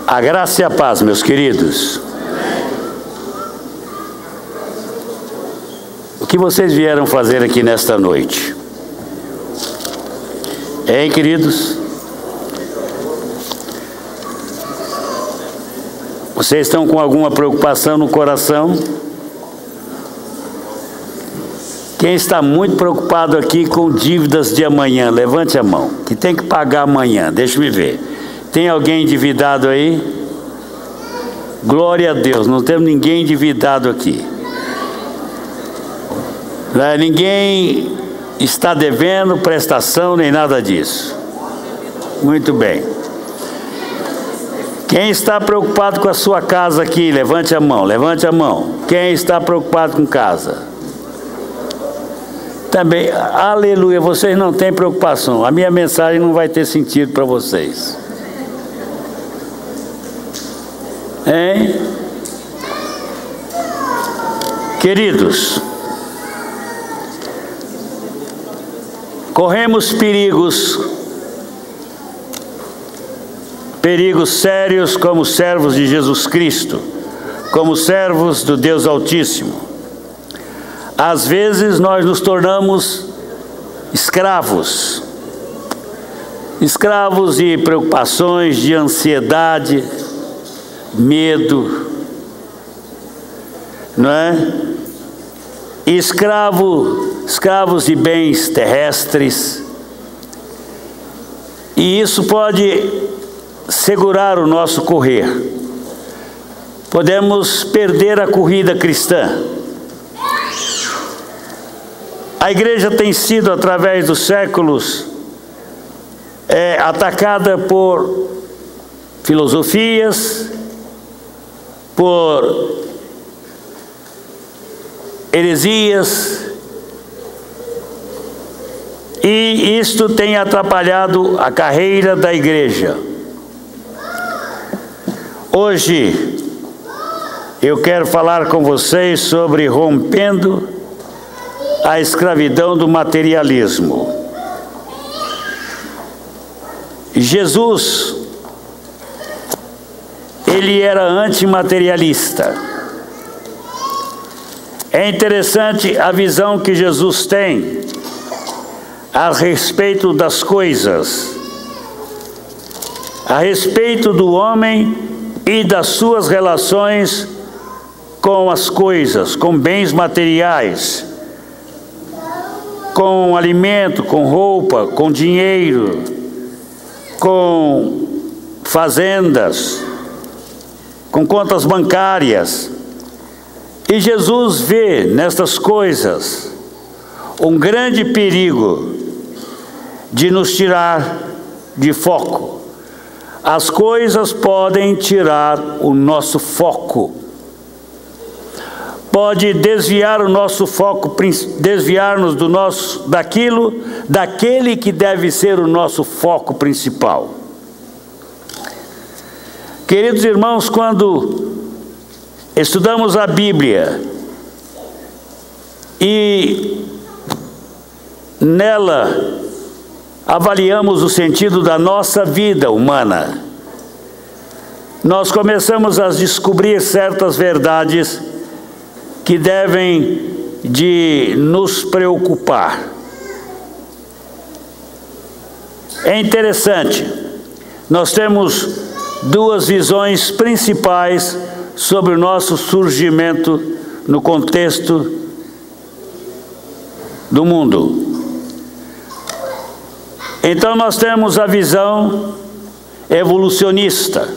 A graça e a paz, meus queridos. O que vocês vieram fazer aqui nesta noite? Hein, queridos? Vocês estão com alguma preocupação no coração? Quem está muito preocupado aqui com dívidas de amanhã, levante a mão. Que tem que pagar amanhã, deixa-me ver. Tem alguém endividado aí? Glória a Deus, não temos ninguém endividado aqui. Ninguém está devendo prestação nem nada disso. Muito bem. Quem está preocupado com a sua casa aqui, levante a mão, levante a mão. Quem está preocupado com casa? Também, aleluia, vocês não têm preocupação. A minha mensagem não vai ter sentido para vocês. Hein? Queridos, corremos perigos sérios como servos de Jesus Cristo, como servos do Deus Altíssimo. Às vezes nós nos tornamos escravos de preocupações, de ansiedade, medo, não é? Escravos de bens terrestres, e isso pode segurar o nosso correr. Podemos perder a corrida cristã. A igreja tem sido, através dos séculos, atacada por filosofias, por heresias, e isto tem atrapalhado a carreira da igreja. Hoje eu quero falar com vocês sobre rompendo a escravidão do materialismo. Jesus, ele era antimaterialista. É interessante a visão que Jesus tem a respeito das coisas, a respeito do homem e das suas relações com as coisas, com bens materiais, com alimento, com roupa, com dinheiro, com fazendas, com contas bancárias. E Jesus vê nestas coisas um grande perigo de nos tirar de foco. As coisas podem tirar o nosso foco. Pode desviar o nosso foco, desviar-nos daquele que deve ser o nosso foco principal. Queridos irmãos, quando estudamos a Bíblia e nela avaliamos o sentido da nossa vida humana, nós começamos a descobrir certas verdades que devem de nos preocupar. É interessante, nós temos duas visões principais sobre o nosso surgimento no contexto do mundo. Então nós temos a visão evolucionista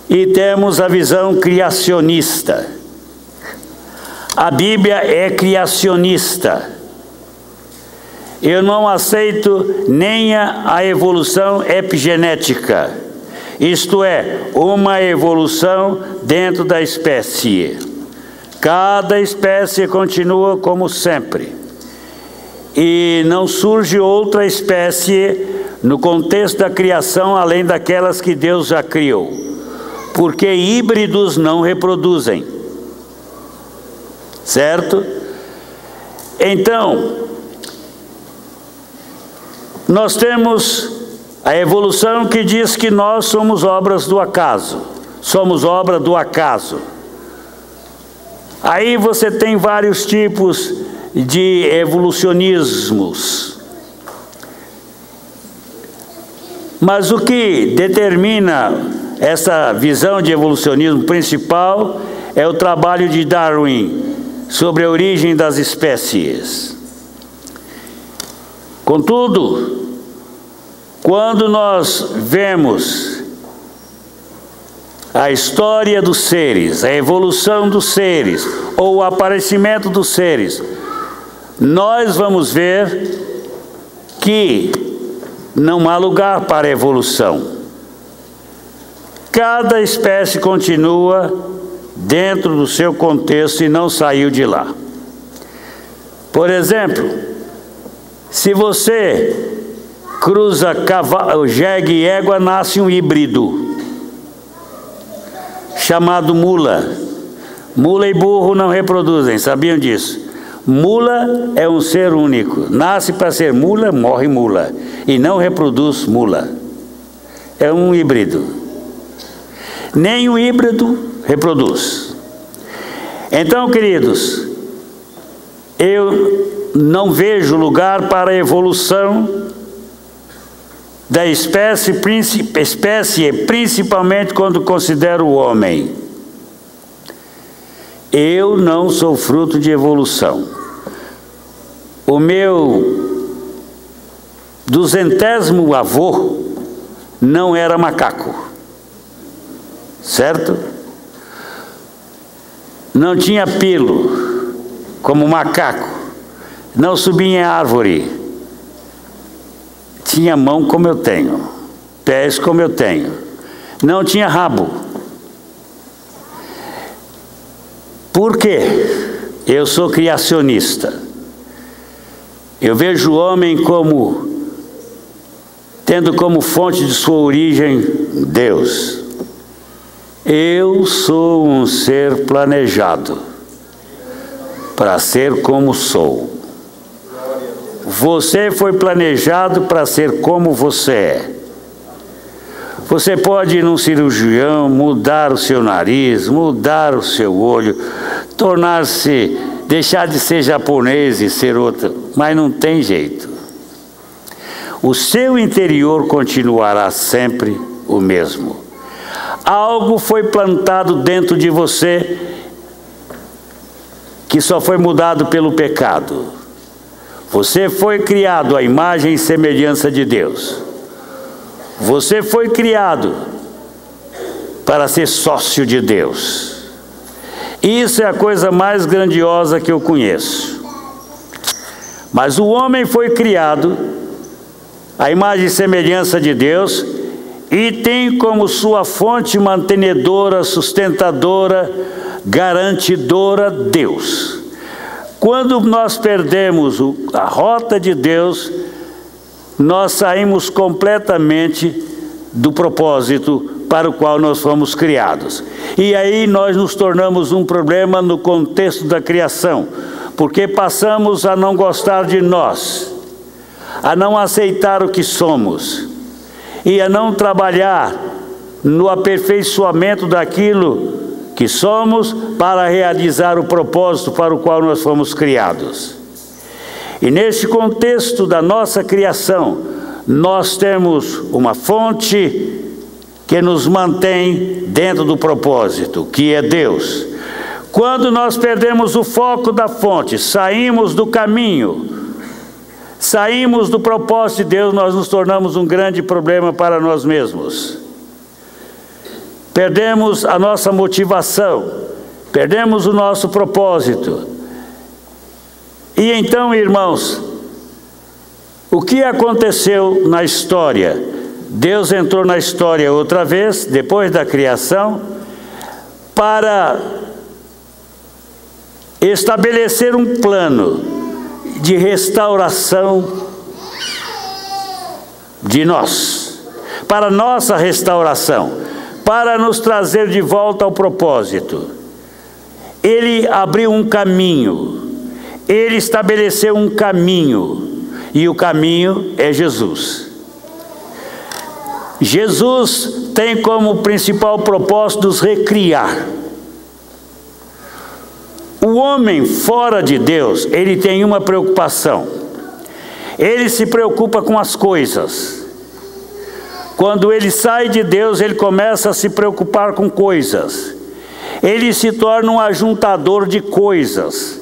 e temos a visão criacionista. A Bíblia é criacionista. Eu não aceito nem a evolução epigenética, isto é, uma evolução dentro da espécie. Cada espécie continua como sempre. E não surge outra espécie no contexto da criação além daquelas que Deus já criou, porque híbridos não reproduzem, certo? Então, nós temos A evolução que diz que nós somos obras do acaso, somos obra do acaso. Aí você tem vários tipos de evolucionismos. Mas o que determina essa visão de evolucionismo principal é o trabalho de Darwin sobre a origem das espécies. Contudo, quando nós vemos a história dos seres, a evolução dos seres, ou o aparecimento dos seres, nós vamos ver que não há lugar para a evolução. Cada espécie continua dentro do seu contexto e não saiu de lá. Por exemplo, se você cruza cavalo, jegue e égua, nasce um híbrido chamado mula. Mula e burro não reproduzem, sabiam disso? Mula é um ser único, nasce para ser mula, morre mula, e não reproduz mula. É um híbrido. Nem o híbrido reproduz. Então, queridos, eu não vejo lugar para a evolução da espécie, principalmente quando considero o homem. Eu não sou fruto de evolução. O meu 200º avô não era macaco, certo? Não tinha pelo, como macaco, não subia em árvore, tinha mão como eu tenho, pés como eu tenho, não tinha rabo. Por quê? Eu sou criacionista. Eu vejo o homem como tendo como fonte de sua origem Deus. Eu sou um ser planejado para ser como sou. Você foi planejado para ser como você é. Você pode ir num cirurgião, mudar o seu nariz, mudar o seu olho, tornar-se, deixar de ser japonês e ser outro, mas não tem jeito. O seu interior continuará sempre o mesmo. Algo foi plantado dentro de você que só foi mudado pelo pecado. Você foi criado à imagem e semelhança de Deus. Você foi criado para ser sócio de Deus. Isso é a coisa mais grandiosa que eu conheço. Mas o homem foi criado à imagem e semelhança de Deus e tem como sua fonte mantenedora, sustentadora, garantidora Deus. Quando nós perdemos a rota de Deus, nós saímos completamente do propósito para o qual nós fomos criados. E aí nós nos tornamos um problema no contexto da criação, porque passamos a não gostar de nós, a não aceitar o que somos e a não trabalhar no aperfeiçoamento daquilo que somos para realizar o propósito para o qual nós fomos criados. E nesse contexto da nossa criação, nós temos uma fonte que nos mantém dentro do propósito, que é Deus. Quando nós perdemos o foco da fonte, saímos do caminho, saímos do propósito de Deus, nós nos tornamos um grande problema para nós mesmos. Perdemos a nossa motivação, perdemos o nosso propósito. E então, irmãos, o que aconteceu na história? Deus entrou na história outra vez, depois da criação, para estabelecer um plano de restauração de nós, para nossa restauração, para nos trazer de volta ao propósito. Ele abriu um caminho. Ele estabeleceu um caminho, e o caminho é Jesus. Jesus tem como principal propósito nos recriar. O homem fora de Deus, ele tem uma preocupação. Ele se preocupa com as coisas. Quando ele sai de Deus, ele começa a se preocupar com coisas. Ele se torna um ajuntador de coisas,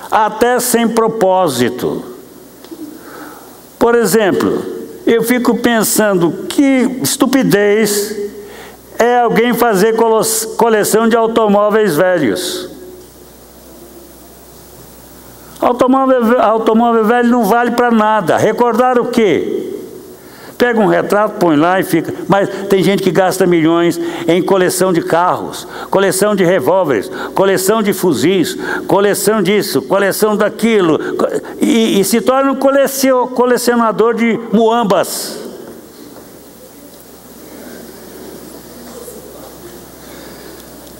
até sem propósito. Por exemplo, eu fico pensando que estupidez é alguém fazer coleção de automóveis velhos. Automóvel velho não vale para nada. Recordar o quê? Pega um retrato, põe lá e fica. Mas tem gente que gasta milhões em coleção de carros, coleção de revólveres, coleção de fuzis, coleção disso, coleção daquilo, e se torna um colecionador de muambas.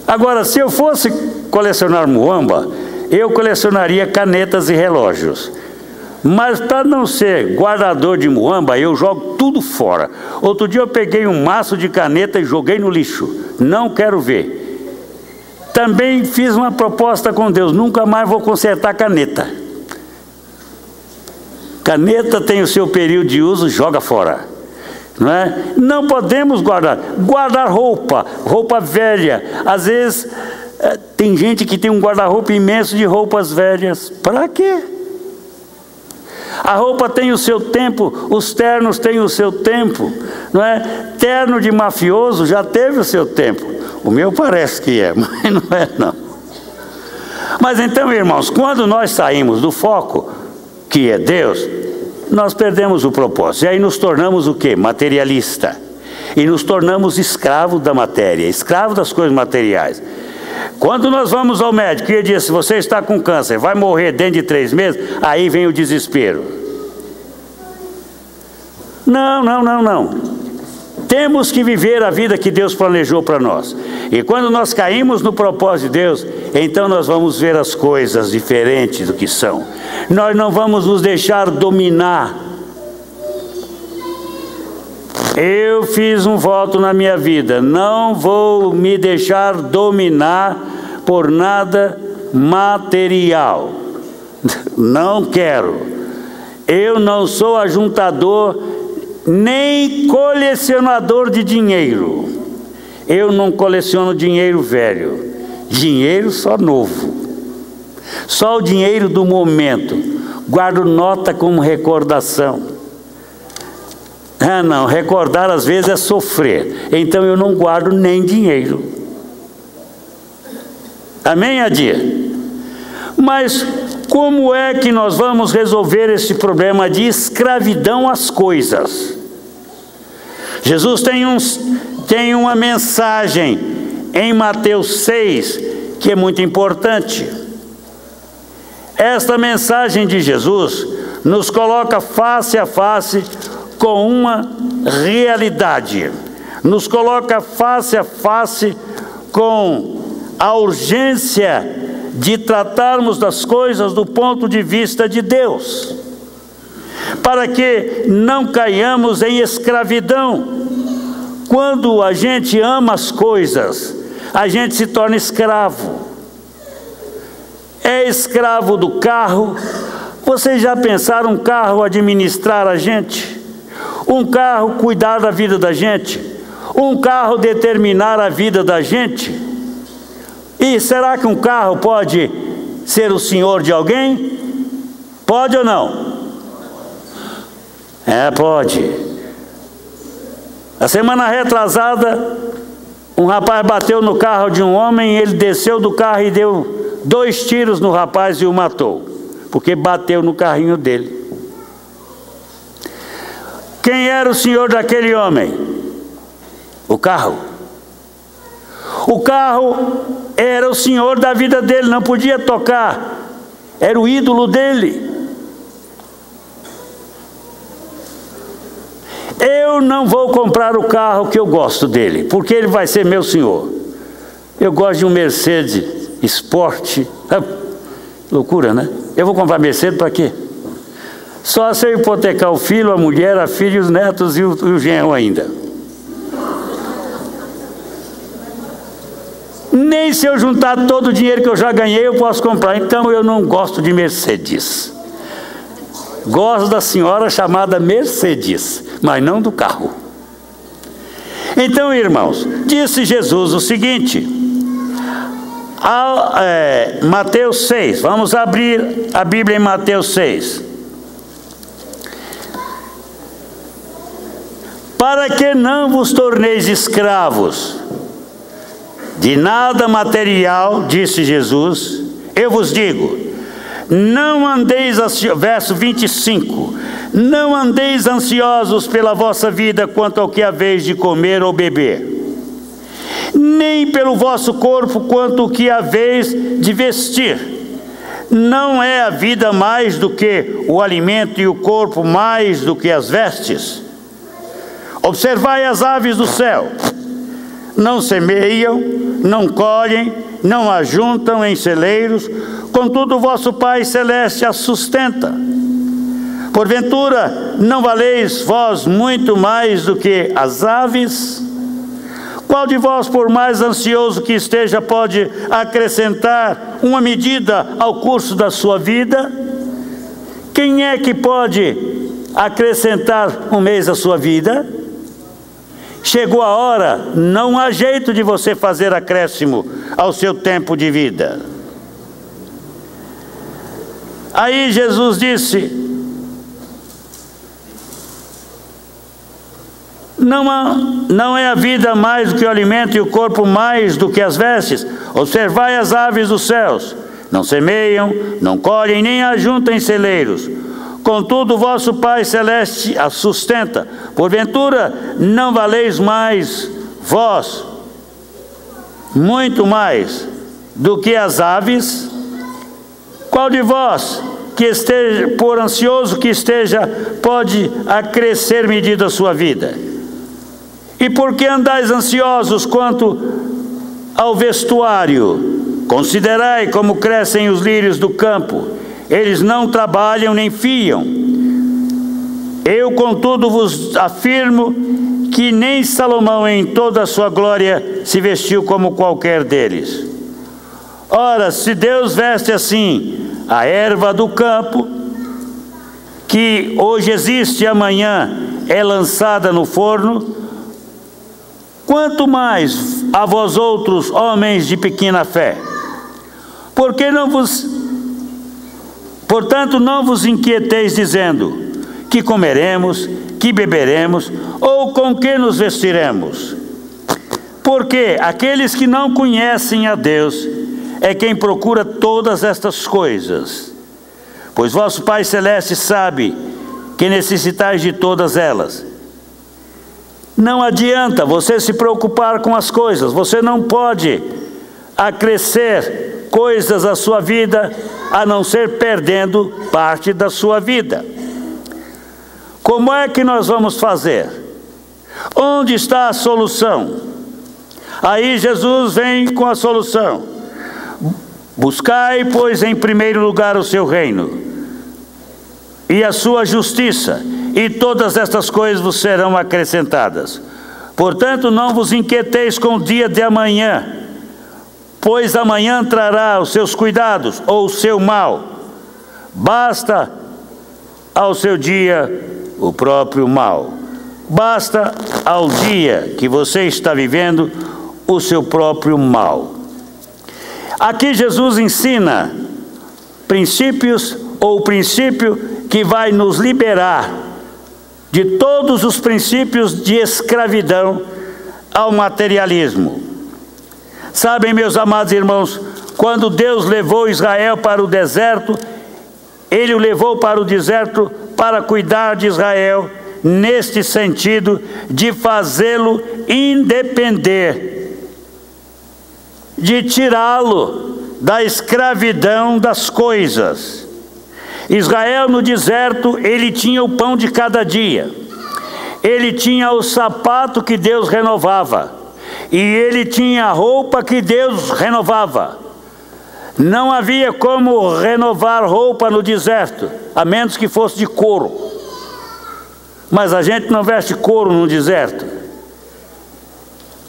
Agora, se eu fosse colecionar muamba, eu colecionaria canetas e relógios. Mas para não ser guardador de muamba, eu jogo tudo fora. Outro dia eu peguei um maço de caneta e joguei no lixo. Não quero ver. Também fiz uma proposta com Deus: nunca mais vou consertar caneta. Caneta tem o seu período de uso, joga fora. Não é? Não podemos guardar roupa velha. Às vezes tem gente que tem um guarda-roupa imenso de roupas velhas. Para quê? A roupa tem o seu tempo, os ternos têm o seu tempo, não é? Terno de mafioso já teve o seu tempo. O meu parece que é, mas não é não. Mas então, irmãos, quando nós saímos do foco, que é Deus, nós perdemos o propósito. E aí nos tornamos o quê? Materialista. E nos tornamos escravos da matéria, escravos das coisas materiais. Quando nós vamos ao médico e ele diz: se você está com câncer, vai morrer dentro de 3 meses, aí vem o desespero. Não. Temos que viver a vida que Deus planejou para nós. E quando nós caímos no propósito de Deus, então nós vamos ver as coisas diferentes do que são. Nós não vamos nos deixar dominar. Eu fiz um voto na minha vida: não vou me deixar dominar por nada material. Não quero. Eu não sou ajuntador nem colecionador de dinheiro. Eu não coleciono dinheiro velho. Dinheiro só novo. Só o dinheiro do momento. Guardo nota como recordação. Não, recordar às vezes é sofrer. Então eu não guardo nem dinheiro. Amém, Adia? Mas como é que nós vamos resolver esse problema de escravidão às coisas? Jesus tem uma mensagem em Mateus 6 que é muito importante. Esta mensagem de Jesus nos coloca face a face com uma realidade, nos coloca face a face com a urgência de tratarmos das coisas do ponto de vista de Deus, para que não caiamos em escravidão. Quando a gente ama as coisas, a gente se torna escravo. É escravo do carro. Vocês já pensaram um carro administrar a gente? Um carro cuidar da vida da gente? Um carro determinar a vida da gente? E será que um carro pode ser o senhor de alguém? Pode ou não? Pode. A semana retrasada, um rapaz bateu no carro de um homem, ele desceu do carro e deu 2 tiros no rapaz e o matou, porque bateu no carrinho dele. Quem era o senhor daquele homem? O carro. O carro era o senhor da vida dele, não podia tocar, era o ídolo dele. Eu não vou comprar o carro que eu gosto dele, porque ele vai ser meu senhor. Eu gosto de um Mercedes Sport. Loucura, né? Eu vou comprar Mercedes para quê? Só se eu hipotecar o filho, a mulher, a filha, os netos e o genro ainda. Nem se eu juntar todo o dinheiro que eu já ganhei, eu posso comprar. Então eu não gosto de Mercedes. Gosto da senhora chamada Mercedes, mas não do carro. Então, irmãos, disse Jesus o seguinte, Mateus 6, vamos abrir a Bíblia em Mateus 6. Para que não vos torneis escravos de nada material, disse Jesus, eu vos digo, não andeis, verso 25, não andeis ansiosos pela vossa vida quanto ao que haveis de comer ou beber, nem pelo vosso corpo quanto ao que haveis de vestir. Não é a vida mais do que o alimento e o corpo mais do que as vestes? Observai as aves do céu, não semeiam, não colhem, não ajuntam em celeiros, contudo o vosso Pai Celeste as sustenta. Porventura, não valeis vós muito mais do que as aves? Qual de vós, por mais ansioso que esteja, pode acrescentar uma medida ao curso da sua vida? Quem é que pode acrescentar um mês à sua vida? Chegou a hora, não há jeito de você fazer acréscimo ao seu tempo de vida. Aí Jesus disse, não é a vida mais do que o alimento e o corpo mais do que as vestes? Observai as aves dos céus, não semeiam, não colhem, nem ajuntam em celeiros, contudo o vosso Pai Celeste as sustenta. Porventura não valeis mais vós, muito mais do que as aves? Qual de vós, que esteja, por ansioso que esteja, pode acrescer medida a sua vida? E por que andais ansiosos quanto ao vestuário? Considerai como crescem os lírios do campo, eles não trabalham nem fiam. Eu, contudo, vos afirmo que nem Salomão em toda a sua glória se vestiu como qualquer deles. Ora, se Deus veste assim a erva do campo, que hoje existe e amanhã é lançada no forno, quanto mais a vós outros, homens de pequena fé? Portanto, não vos inquieteis dizendo, que comeremos, que beberemos, ou com que nos vestiremos? Porque aqueles que não conhecem a Deus é quem procura todas estas coisas. Pois vosso Pai Celeste sabe que necessitais de todas elas. Não adianta você se preocupar com as coisas, você não pode acrescer coisas à sua vida, a não ser perdendo parte da sua vida. Como é que nós vamos fazer? Onde está a solução? Aí Jesus vem com a solução. Buscai, pois, em primeiro lugar o seu reino e a sua justiça, e todas estas coisas vos serão acrescentadas. Portanto, não vos inquieteis com o dia de amanhã, pois amanhã trará os seus cuidados, ou o seu mal. Basta ao seu dia o próprio mal. Basta ao dia que você está vivendo o seu próprio mal. Aqui Jesus ensina princípios, ou o princípio que vai nos liberar de todos os princípios de escravidão ao materialismo. Sabem, meus amados irmãos, quando Deus levou Israel para o deserto, Ele o levou para o deserto para cuidar de Israel, neste sentido de fazê-lo independer, de tirá-lo da escravidão das coisas. Israel no deserto, ele tinha o pão de cada dia, ele tinha o sapato que Deus renovava, e ele tinha a roupa que Deus renovava. Não havia como renovar roupa no deserto, a menos que fosse de couro. Mas a gente não veste couro no deserto.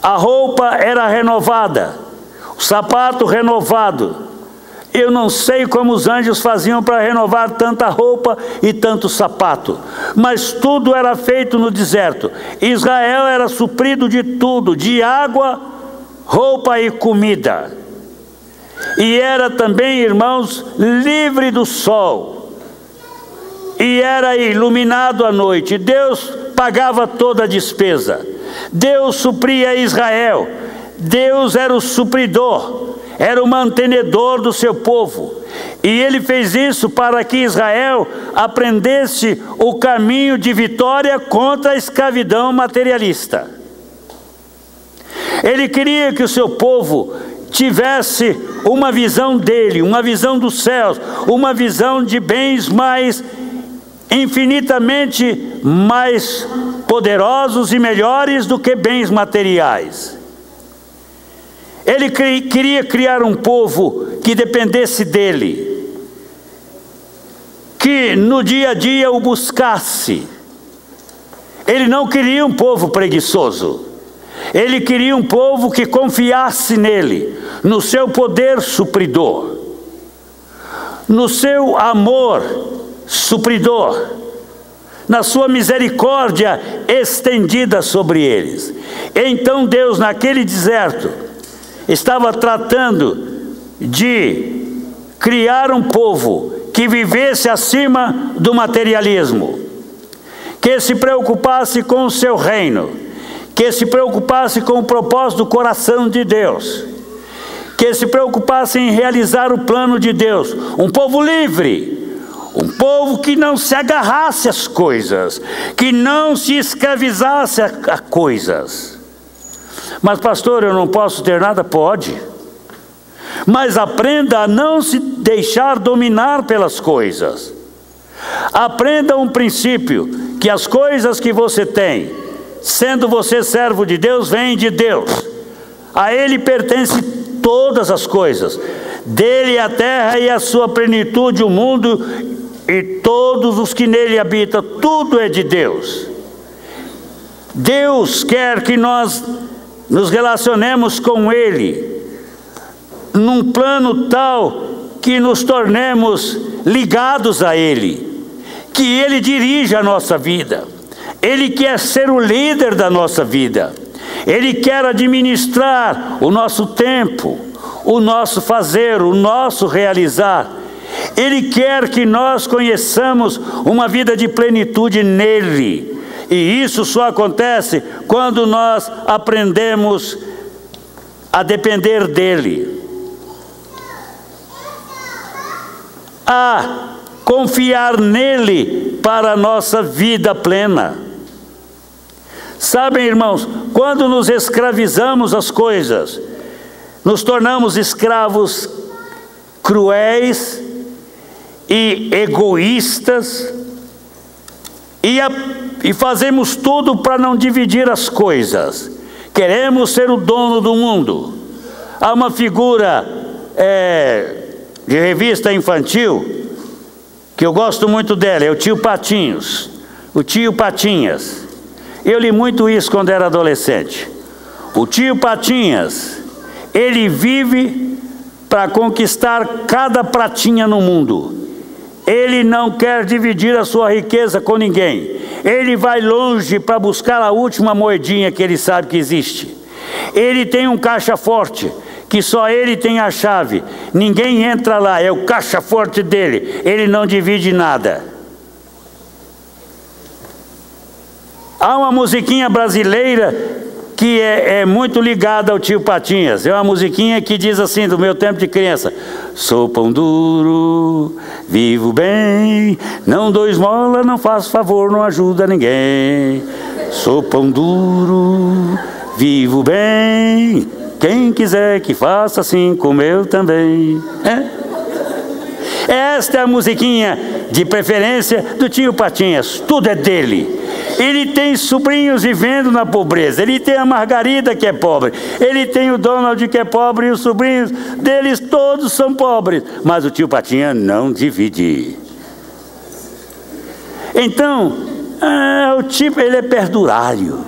A roupa era renovada, o sapato renovado. Eu não sei como os anjos faziam para renovar tanta roupa e tanto sapato, mas tudo era feito no deserto. Israel era suprido de tudo, de água, roupa e comida. E era também, irmãos, livre do sol. E era iluminado à noite. Deus pagava toda a despesa. Deus supria Israel. Deus era o supridor, era o mantenedor do seu povo. E ele fez isso para que Israel aprendesse o caminho de vitória contra a escravidão materialista. Ele queria que o seu povo tivesse uma visão dele, uma visão dos céus, uma visão de bens mais infinitamente mais poderosos e melhores do que bens materiais. Ele queria criar um povo que dependesse dele, que no dia a dia o buscasse. Ele não queria um povo preguiçoso. Ele queria um povo que confiasse nele, no seu poder supridor, no seu amor supridor, na sua misericórdia estendida sobre eles. Então Deus, naquele deserto, estava tratando de criar um povo que vivesse acima do materialismo, que se preocupasse com o seu reino, que se preocupasse com o propósito do coração de Deus, que se preocupasse em realizar o plano de Deus. Um povo livre, um povo que não se agarrasse às coisas, que não se escravizasse a coisas. Mas pastor, eu não posso ter nada? Pode. Mas aprenda a não se deixar dominar pelas coisas. Aprenda um princípio, que as coisas que você tem, sendo você servo de Deus, vêm de Deus. A Ele pertence todas as coisas. Dele a terra e a sua plenitude, o mundo e todos os que nele habitam, tudo é de Deus. Deus quer que nós nos relacionemos com Ele num plano tal que nos tornemos ligados a Ele, que Ele dirija a nossa vida. Ele quer ser o líder da nossa vida. Ele quer administrar o nosso tempo, o nosso fazer, o nosso realizar. Ele quer que nós conheçamos uma vida de plenitude nele. E isso só acontece quando nós aprendemos a depender dele, a confiar nele para a nossa vida plena. Sabem, irmãos, quando nos escravizamos às coisas, nos tornamos escravos cruéis e egoístas, e fazemos tudo para não dividir as coisas. Queremos ser o dono do mundo. Há uma figura de revista infantil que eu gosto muito dela, é o tio Patinhos, o tio Patinhas. Eu li muito isso quando era adolescente. O tio Patinhas, ele vive para conquistar cada pratinha no mundo. Ele não quer dividir a sua riqueza com ninguém. Ele vai longe para buscar a última moedinha que ele sabe que existe. Ele tem um caixa forte, que só ele tem a chave. Ninguém entra lá, é o caixa forte dele. Ele não divide nada. Há uma musiquinha brasileira que é muito ligada ao tio Patinhas. É uma musiquinha que diz assim, do meu tempo de criança: sou pão duro, vivo bem, não dou esmola, não faço favor, não ajuda ninguém. Sou pão duro, vivo bem, quem quiser que faça assim como eu também. Esta é a musiquinha de preferência do tio Patinhas. Tudo é dele. Ele tem sobrinhos vivendo na pobreza. Ele tem a Margarida, que é pobre. Ele tem o Donald, que é pobre. E os sobrinhos deles todos são pobres. Mas o tio Patinha não divide. Então, o tipo, ele é perdurário.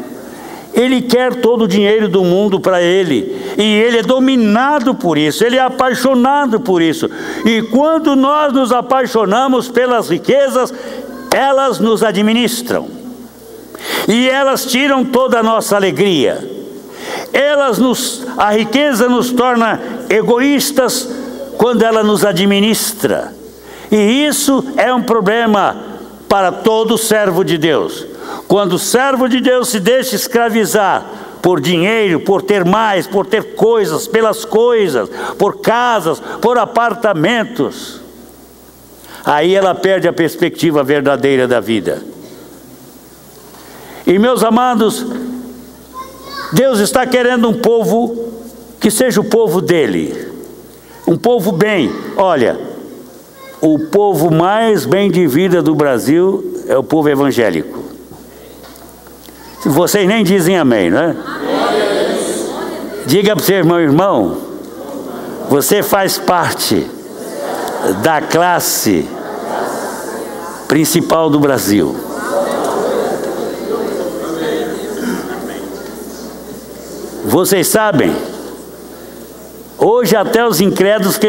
Ele quer todo o dinheiro do mundo para ele. E ele é dominado por isso, ele é apaixonado por isso. E quando nós nos apaixonamos pelas riquezas, elas nos administram. E elas tiram toda a nossa alegria. A riqueza nos torna egoístas quando ela nos administra. E isso é um problema para todo servo de Deus. Quando o servo de Deus se deixa escravizar por dinheiro, por ter mais, por ter coisas, pelas coisas, por casas, por apartamentos, aí ela perde a perspectiva verdadeira da vida. E meus amados, Deus está querendo um povo que seja o povo dele, um povo bem. Olha, o povo mais bem de vida do Brasil é o povo evangélico. Vocês nem dizem amém, não é? Diga para o seu irmão, você faz parte da classe principal do Brasil. Vocês sabem, hoje até os incrédulos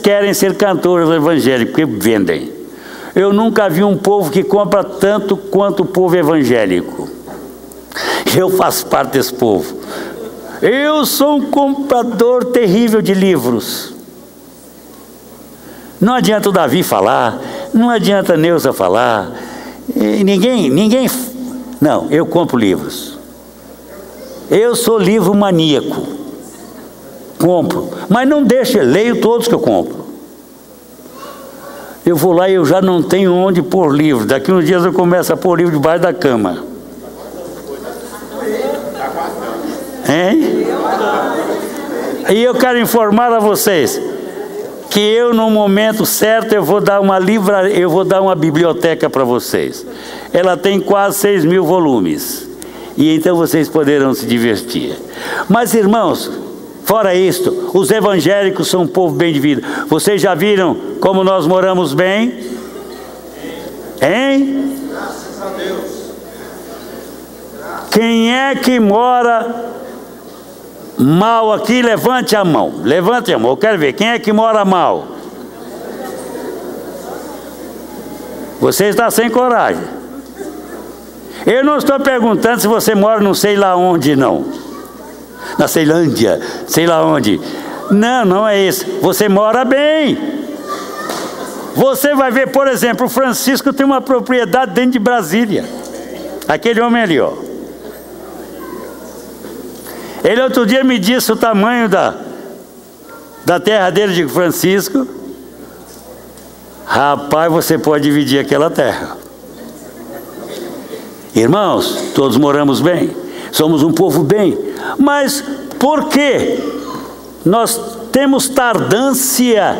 querem ser cantores evangélicos, porque vendem. Eu nunca vi um povo que compra tanto quanto o povo evangélico. Eu faço parte desse povo. Eu sou um comprador terrível de livros. Não adianta o Davi falar, não adianta a Neuza falar, ninguém. Não, eu compro livros. Eu sou livro maníaco. Compro, mas não deixa, leio todos que eu compro. Eu vou lá e eu já não tenho onde pôr livro. Daqui uns dias eu começo a pôr livro debaixo da cama. Hein? E eu quero informar a vocês que eu, no momento certo, eu vou dar uma biblioteca para vocês. Ela tem quase 6.000 volumes. E então vocês poderão se divertir. Mas, irmãos, fora isto, os evangélicos são um povo bem de vida. Vocês já viram como nós moramos bem? Hein? Graças a Deus. Quem é que mora mal aqui? Levante a mão. Levante a mão, eu quero ver. Quem é que mora mal? Você está sem coragem. Eu não estou perguntando se você mora não sei lá onde, não. Na Ceilândia, sei lá onde. Não, não é isso. Você mora bem. Você vai ver, por exemplo, o Francisco tem uma propriedade dentro de Brasília. Aquele homem ali, ó. Ele outro dia me disse o tamanho da terra dele, de Francisco. Rapaz, você pode dividir aquela terra. Irmãos, todos moramos bem, somos um povo bem, mas por que nós temos tardância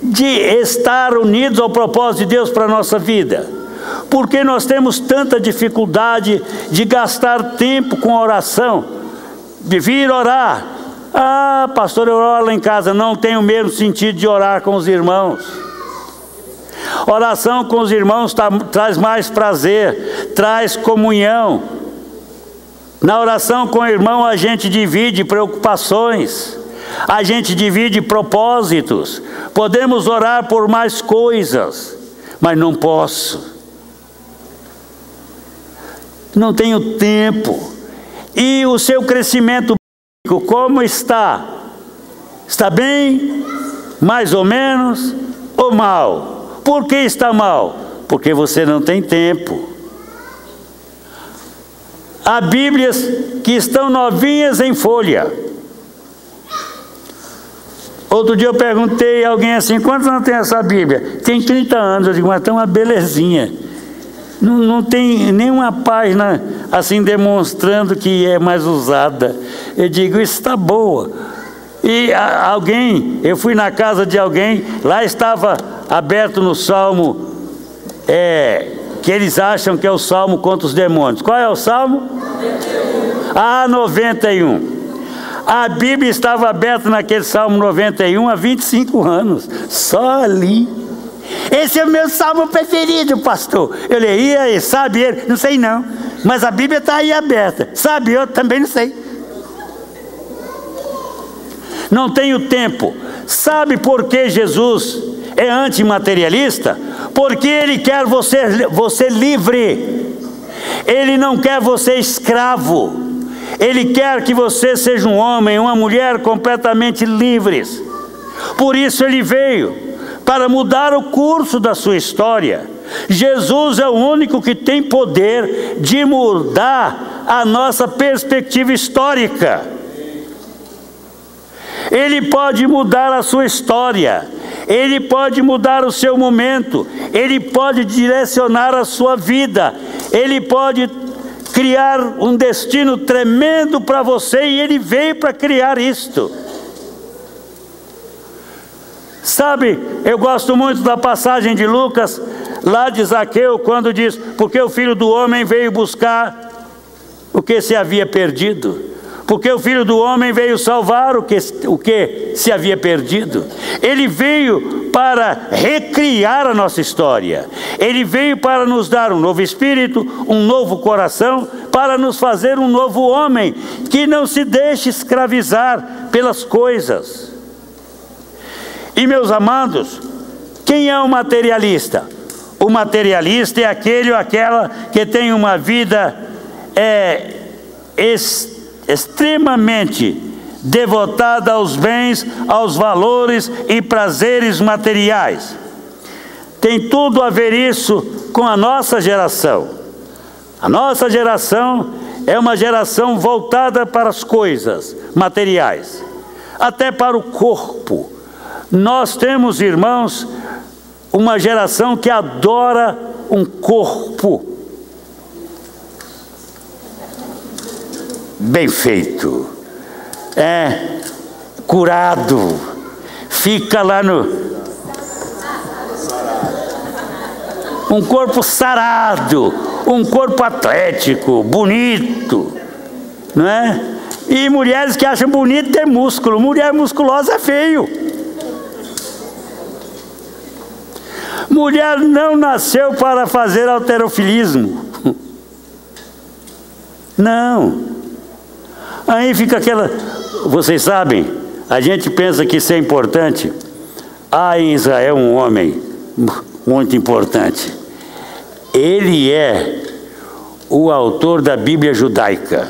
de estar unidos ao propósito de Deus para a nossa vida? Por que nós temos tanta dificuldade de gastar tempo com oração, de vir orar? Ah, pastor, eu oro lá em casa. Não tem o mesmo sentido de orar com os irmãos. Oração com os irmãos traz mais prazer, traz comunhão. Na oração com o irmão a gente divide preocupações, a gente divide propósitos. Podemos orar por mais coisas, mas não posso. Não tenho tempo. E o seu crescimento bíblico, como está? Está bem? Mais ou menos? Ou mal? Por que está mal? Porque você não tem tempo. Há Bíblias que estão novinhas em folha. Outro dia eu perguntei a alguém assim: quantos anos tem essa Bíblia? Tem 30 anos. Eu digo, mas tem uma belezinha. Não tem nenhuma página assim demonstrando que é mais usada. Eu digo, isso está boa. E eu fui na casa de alguém, lá estava aberto no Salmo, que eles acham que é o Salmo contra os demônios. Qual é o Salmo? 91. 91. A Bíblia estava aberta naquele Salmo 91 há 25 anos, só ali. Esse é o meu salmo preferido, pastor. Eu leia, sabe ele? Não sei não, mas a Bíblia está aí aberta. Sabe, eu também não sei. Não tenho tempo. Sabe por que Jesus é antimaterialista? Porque Ele quer você livre. Ele não quer você escravo. Ele quer que você seja um homem, uma mulher completamente livres. Por isso Ele veio, para mudar o curso da sua história. Jesus é o único que tem poder de mudar a nossa perspectiva histórica. Ele pode mudar a sua história. Ele pode mudar o seu momento. Ele pode direcionar a sua vida. Ele pode criar um destino tremendo para você, e Ele veio para criar isto. Sabe, eu gosto muito da passagem de Lucas, lá de Zaqueu, quando diz: porque o Filho do Homem veio buscar o que se havia perdido. Porque o Filho do Homem veio salvar o que se havia perdido. Ele veio para recriar a nossa história. Ele veio para nos dar um novo espírito, um novo coração, para nos fazer um novo homem, que não se deixe escravizar pelas coisas. E, meus amados, quem é o materialista? O materialista é aquele ou aquela que tem uma vida extremamente devotada aos bens, aos valores e prazeres materiais. Tem tudo a ver isso com a nossa geração. A nossa geração é uma geração voltada para as coisas materiais, até para o corpo. Nós temos, irmãos, uma geração que adora um corpo bem feito, curado, fica lá um corpo sarado, um corpo atlético, bonito, não é? E mulheres que acham bonito ter músculo. Mulher musculosa é feio. Mulher não nasceu para fazer halterofilismo. Não. Aí fica aquela... Vocês sabem, a gente pensa que isso é importante. Há em Israel um homem muito importante. Ele é o autor da Bíblia judaica.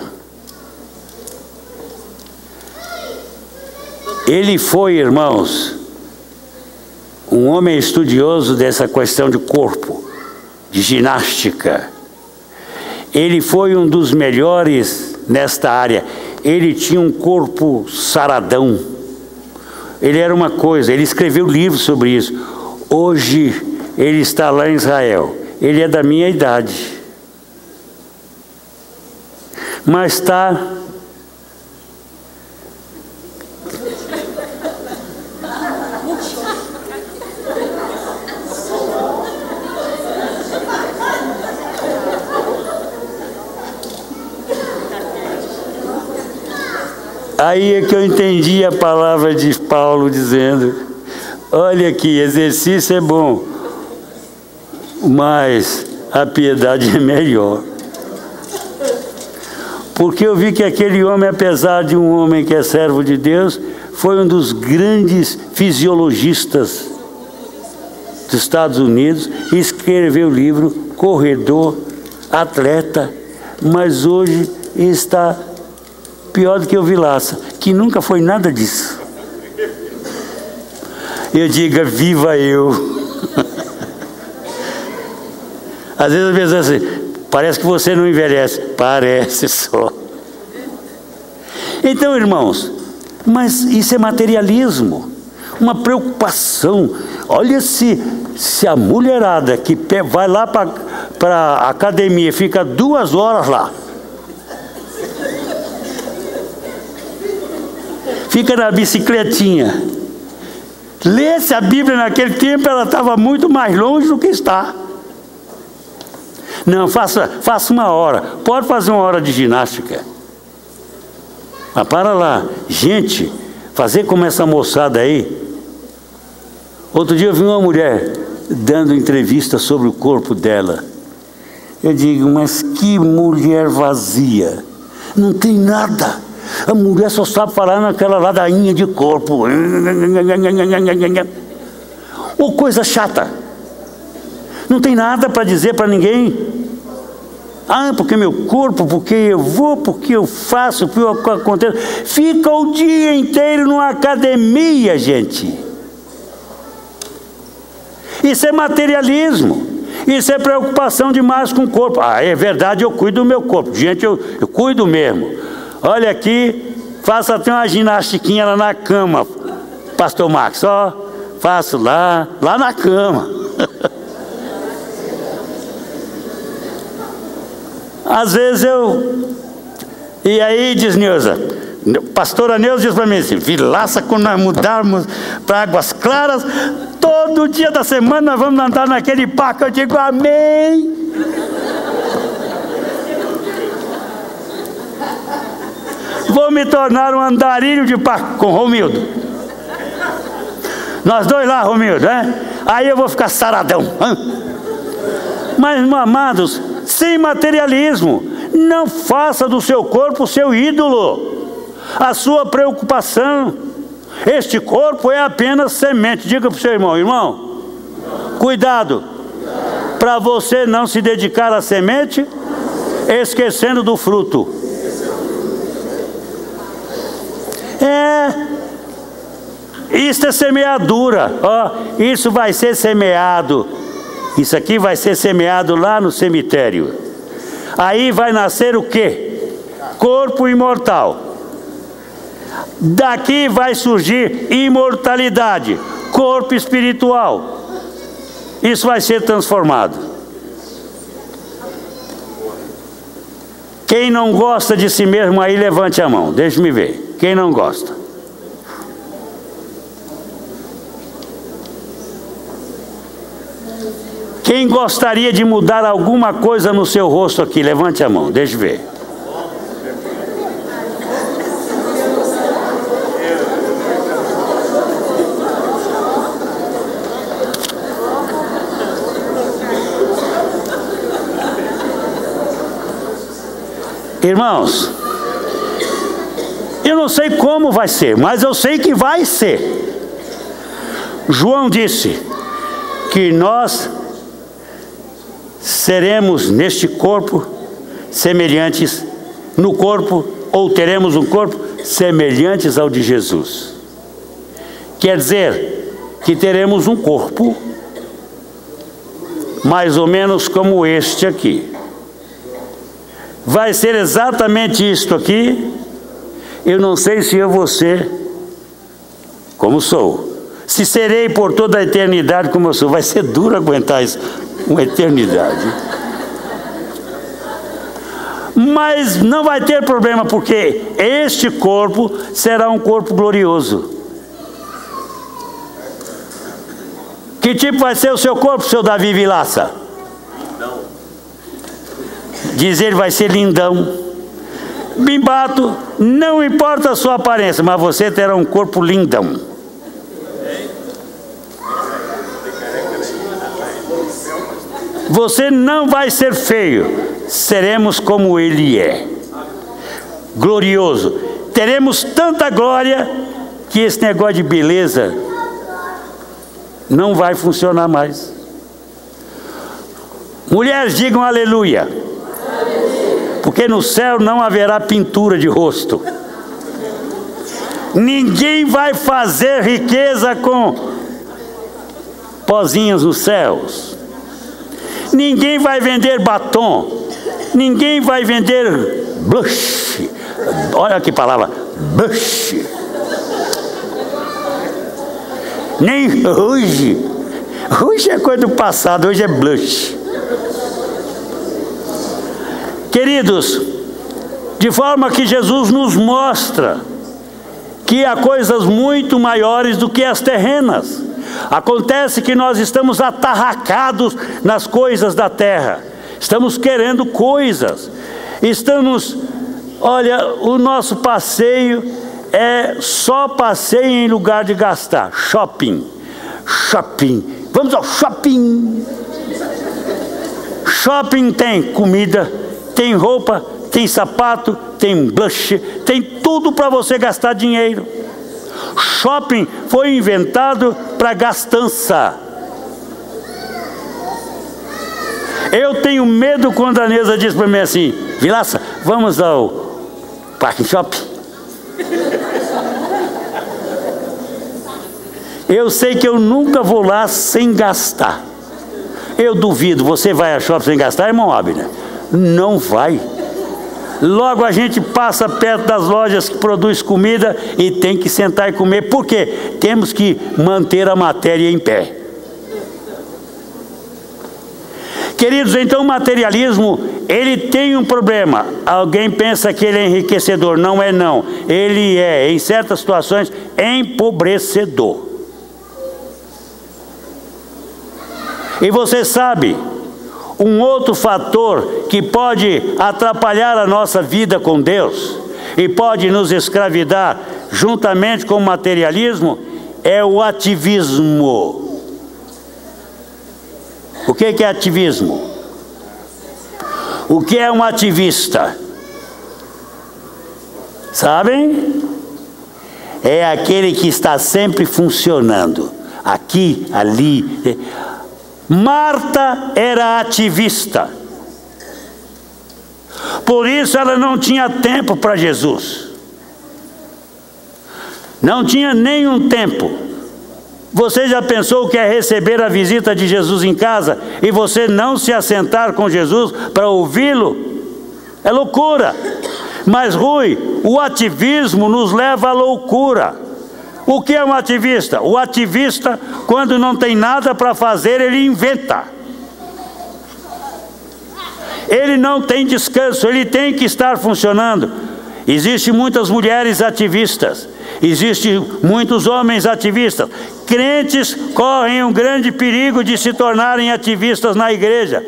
Ele foi, irmãos, um homem estudioso dessa questão de corpo, de ginástica. Ele foi um dos melhores nesta área. Ele tinha um corpo saradão. Ele era uma coisa, ele escreveu livros sobre isso. Hoje ele está lá em Israel. Ele é da minha idade. Mas está... Aí é que eu entendi a palavra de Paulo dizendo: olha aqui, exercício é bom, mas a piedade é melhor. Porque eu vi que aquele homem, apesar de um homem que é servo de Deus, foi um dos grandes fisiologistas dos Estados Unidos, e escreveu o livro, corredor, atleta, mas hoje está pior do que o Vilaça, que nunca foi nada disso. Eu digo: viva eu. Às vezes eu penso assim: parece que você não envelhece. Parece só. Então, irmãos, mas isso é materialismo, uma preocupação. Olha, se a mulherada que vai lá para a academia, fica 2 horas lá, fica na bicicletinha, lê-se a Bíblia naquele tempo, ela estava muito mais longe do que está. Não, faça 1 hora, pode fazer 1 hora de ginástica. Mas para lá, gente, fazer como essa moçada aí. Outro dia eu vi uma mulher dando entrevista sobre o corpo dela. Eu digo: mas que mulher vazia, não tem nada. A mulher só sabe falar naquela ladainha de corpo. Ou coisa chata. Não tem nada para dizer para ninguém. Ah, porque meu corpo, porque eu vou, porque eu faço, porque eu aconteço. Fica o dia inteiro numa academia, gente. Isso é materialismo. Isso é preocupação demais com o corpo. Ah, é verdade, eu cuido do meu corpo. Gente, eu cuido mesmo. Olha aqui, faço até uma ginastiquinha lá na cama, pastor Max. Ó, faço lá na cama. Às vezes e aí diz Neuza, pastora Neuza diz para mim assim: Vilaça, quando nós mudarmos para Águas Claras, todo dia da semana nós vamos andar naquele parque. Eu digo amém. Vou me tornar um andarilho de parque com Romildo. Nós dois lá, Romildo, né? Aí eu vou ficar saradão. Mas, meus amados, sem materialismo, não faça do seu corpo o seu ídolo, a sua preocupação. Este corpo é apenas semente. Diga para o seu irmão: irmão, cuidado, para você não se dedicar à semente, esquecendo do fruto. Isso é semeadura. Ó, isso vai ser semeado. Isso aqui vai ser semeado lá no cemitério. Aí vai nascer o quê? Corpo imortal. Daqui vai surgir imortalidade, corpo espiritual. Isso vai ser transformado. Quem não gosta de si mesmo aí, levante a mão. Deixe-me ver. Quem não gosta? Quem gostaria de mudar alguma coisa no seu rosto aqui? Levante a mão, deixa eu ver. Irmãos, eu não sei como vai ser, mas eu sei que vai ser. João disse que nós seremos neste corpo semelhantes no corpo, ou teremos um corpo semelhantes ao de Jesus. Quer dizer que teremos um corpo mais ou menos como este aqui. Vai ser exatamente isto aqui. Eu não sei se eu vou ser como sou, se serei por toda a eternidade como eu sou. Vai ser duro aguentar isso uma eternidade. Mas não vai ter problema, porque este corpo será um corpo glorioso. Que tipo vai ser o seu corpo, seu Davi Vilaça? Lindão. Diz ele, vai ser lindão. Bimbato, não importa a sua aparência, mas você terá um corpo lindão. Você não vai ser feio, seremos como Ele é, glorioso. Teremos tanta glória que esse negócio de beleza não vai funcionar mais. Mulheres, digam aleluia, porque no céu não haverá pintura de rosto. Ninguém vai fazer riqueza com pozinhos nos céus. Ninguém vai vender batom, ninguém vai vender blush. Olha que palavra, blush. Nem hoje. Hoje é coisa do passado, hoje é blush. Queridos, de forma que Jesus nos mostra que há coisas muito maiores do que as terrenas. Acontece que nós estamos atarracados nas coisas da terra, estamos querendo coisas, olha, o nosso passeio é só passeio em lugar de gastar. Shopping, vamos ao shopping. Shopping tem comida, tem roupa, tem sapato, tem blush, tem tudo para você gastar dinheiro. Shopping foi inventado para gastança. Eu tenho medo quando a Neuza diz para mim assim: Vilaça, vamos ao Parque Shopping? Eu sei que eu nunca vou lá sem gastar. Eu duvido, você vai a shopping sem gastar, irmão Abner? Não vai. Logo a gente passa perto das lojas que produzem comida e tem que sentar e comer. Por quê? Temos que manter a matéria em pé. Queridos, então o materialismo, ele tem um problema. Alguém pensa que ele é enriquecedor. Não é não. Ele é, em certas situações, empobrecedor. E você sabe, um outro fator que pode atrapalhar a nossa vida com Deus e pode nos escravidar juntamente com o materialismo é o ativismo. O que é ativismo? O que é um ativista? Sabem? É aquele que está sempre funcionando, aqui, ali. Marta era ativista. Por isso ela não tinha tempo para Jesus. Não tinha nenhum tempo. Você já pensou o que é receber a visita de Jesus em casa e você não se assentar com Jesus para ouvi-lo? É loucura. Mas, Rui, o ativismo nos leva à loucura. O que é um ativista? O ativista, quando não tem nada para fazer, ele inventa. Ele não tem descanso, ele tem que estar funcionando. Existem muitas mulheres ativistas, existem muitos homens ativistas. Crentes correm um grande perigo de se tornarem ativistas na igreja,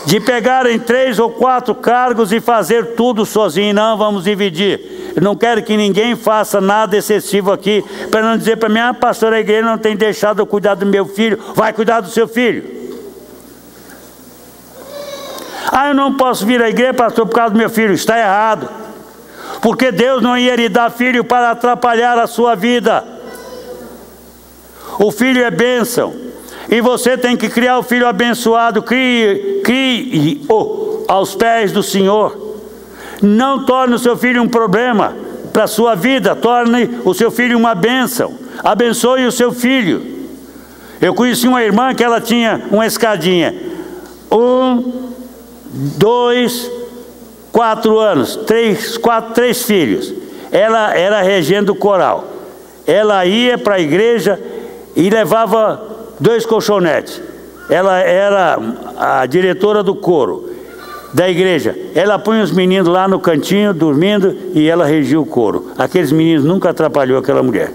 de pegarem 3 ou 4 cargos e fazer tudo sozinho. Não, vamos dividir. Eu não quero que ninguém faça nada excessivo aqui, para não dizer para mim: ah, pastor, a igreja não tem deixado eu cuidar do meu filho. Vai cuidar do seu filho. Ah, eu não posso vir à igreja, pastor, por causa do meu filho. Está errado. Porque Deus não ia lhe dar filho para atrapalhar a sua vida. O filho é bênção. E você tem que criar o filho abençoado. Crie aos pés do Senhor. Não torne o seu filho um problema para a sua vida. Torne o seu filho uma bênção. Abençoe o seu filho. Eu conheci uma irmã que ela tinha uma escadinha. 1, 2, 4 anos. 3 filhos. Ela era regendo o coral. Ela ia para a igreja e levava 2 colchonetes. Ela era a diretora do coro da igreja. Ela põe os meninos lá no cantinho, dormindo, e ela regia o coro. Aqueles meninos nunca atrapalhou aquela mulher.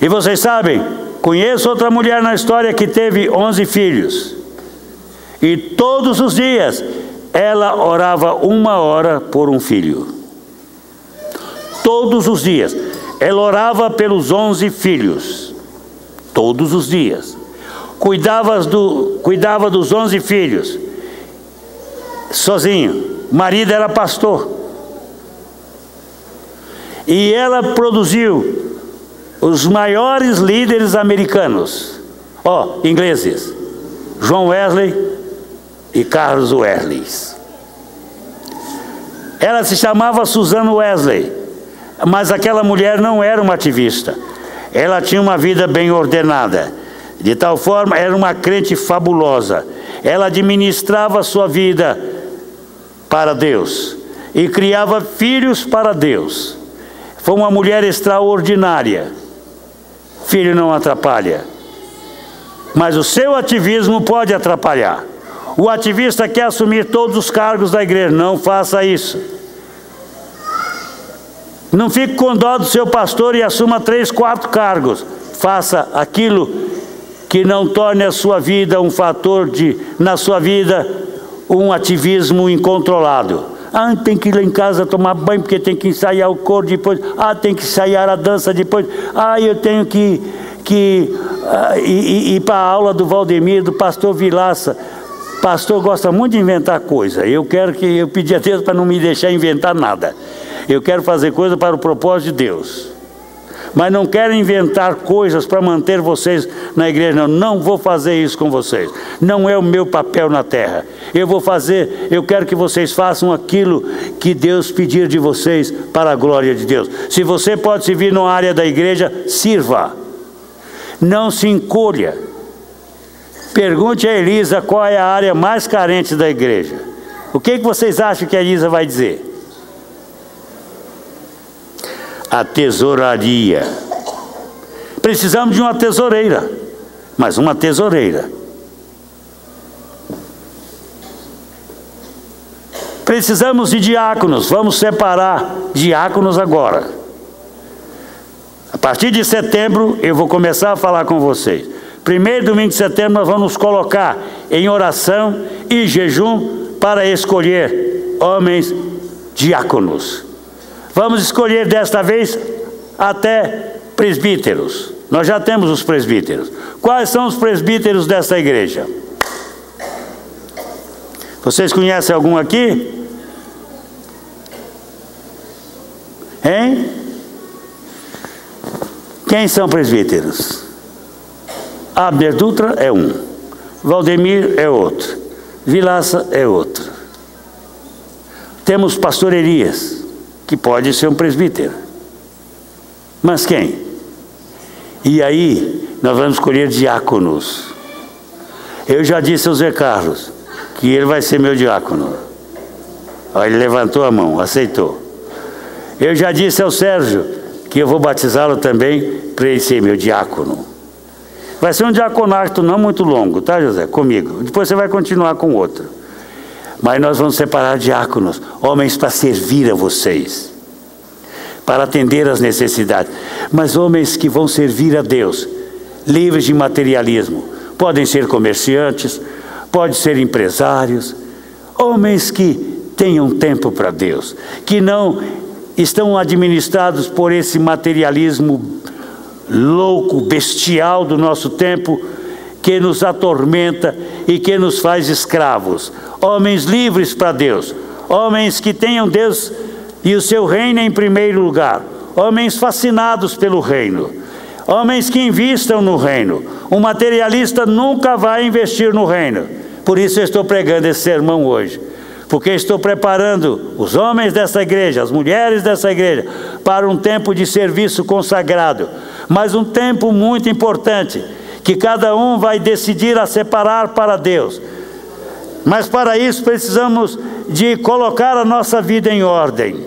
E vocês sabem, conheço outra mulher na história que teve 11 filhos. E todos os dias, ela orava 1 hora por um filho. Todos os dias. Ela orava pelos 11 filhos. Todos os dias. Cuidava dos 11 filhos, sozinho. O marido era pastor. E ela produziu os maiores líderes americanos, ingleses, John Wesley e Carlos Wesley. Ela se chamava Susan Wesley, mas aquela mulher não era uma ativista. Ela tinha uma vida bem ordenada. De tal forma, era uma crente fabulosa. Ela administrava a sua vida para Deus e criava filhos para Deus. Foi uma mulher extraordinária. Filho não atrapalha, mas o seu ativismo pode atrapalhar. O ativista quer assumir todos os cargos da igreja. Não faça isso. Não fique com dó do seu pastor e assuma 3, 4 cargos. Faça aquilo que não torne a sua vida um fator na sua vida, um ativismo incontrolado. Ah, tem que ir lá em casa tomar banho, porque tem que ensaiar o coro depois. Ah, tem que ensaiar a dança depois. Ah, eu tenho que ir para a aula do Valdemir, do pastor Vilaça. Pastor gosta muito de inventar coisa. Eu pedi a Deus para não me deixar inventar nada. Eu quero fazer coisa para o propósito de Deus. Mas não quero inventar coisas para manter vocês na igreja, não. Não vou fazer isso com vocês. Não é o meu papel na terra. Eu quero que vocês façam aquilo que Deus pedir de vocês para a glória de Deus. Se você pode servir numa área da igreja, sirva. Não se encolha. Pergunte a Elisa qual é a área mais carente da igreja. O que vocês acham que a Elisa vai dizer? A tesouraria. Precisamos de uma tesoureira, mas uma tesoureira. Precisamos de diáconos. Vamos separar diáconos agora. A partir de setembro eu vou começar a falar com vocês. Primeiro domingo de setembro nós vamos nos colocar em oração e jejum para escolher homens diáconos. Vamos escolher desta vez até presbíteros. Nós já temos os presbíteros. Quais são os presbíteros desta igreja? Vocês conhecem algum aqui? Hein? Quem são presbíteros? Abner Dutra é um. Valdemir é outro. Vilaça é outro. Temos pastor Elias, que pode ser um presbítero. Mas quem? E aí, nós vamos escolher diáconos. Eu já disse ao Zé Carlos que ele vai ser meu diácono. Ele levantou a mão, aceitou. Eu já disse ao Sérgio que eu vou batizá-lo também para ele ser meu diácono. Vai ser um diaconato não muito longo, tá, José? Comigo. Depois você vai continuar com outro. Mas nós vamos separar diáconos, homens para servir a vocês, para atender às necessidades. Mas homens que vão servir a Deus, livres de materialismo. Podem ser comerciantes, podem ser empresários, homens que tenham tempo para Deus, que não estão administrados por esse materialismo louco, bestial do nosso tempo, que nos atormenta e que nos faz escravos. Homens livres para Deus, homens que tenham Deus e o seu reino em primeiro lugar, homens fascinados pelo reino, homens que investam no reino. Um materialista nunca vai investir no reino. Por isso eu estou pregando esse sermão hoje, porque estou preparando os homens dessa igreja, as mulheres dessa igreja, para um tempo de serviço consagrado, mas um tempo muito importante, que cada um vai decidir a separar para Deus. Mas para isso precisamos de colocar a nossa vida em ordem.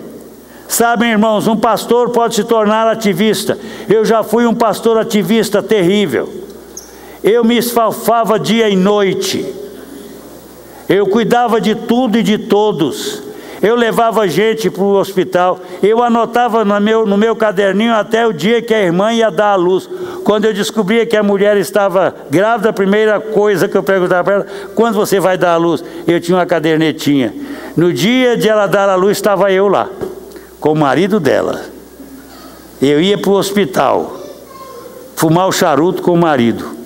Sabem, irmãos, um pastor pode se tornar ativista. Eu já fui um pastor ativista terrível. Eu me esfalfava dia e noite. Eu cuidava de tudo e de todos. Eu levava gente para o hospital. Eu anotava no meu caderninho até o dia que a irmã ia dar à luz. Quando eu descobria que a mulher estava grávida, a primeira coisa que eu perguntava para ela: quando você vai dar à luz? Eu tinha uma cadernetinha. No dia de ela dar à luz, estava eu lá, com o marido dela. Eu ia para o hospital, fumar o charuto com o marido.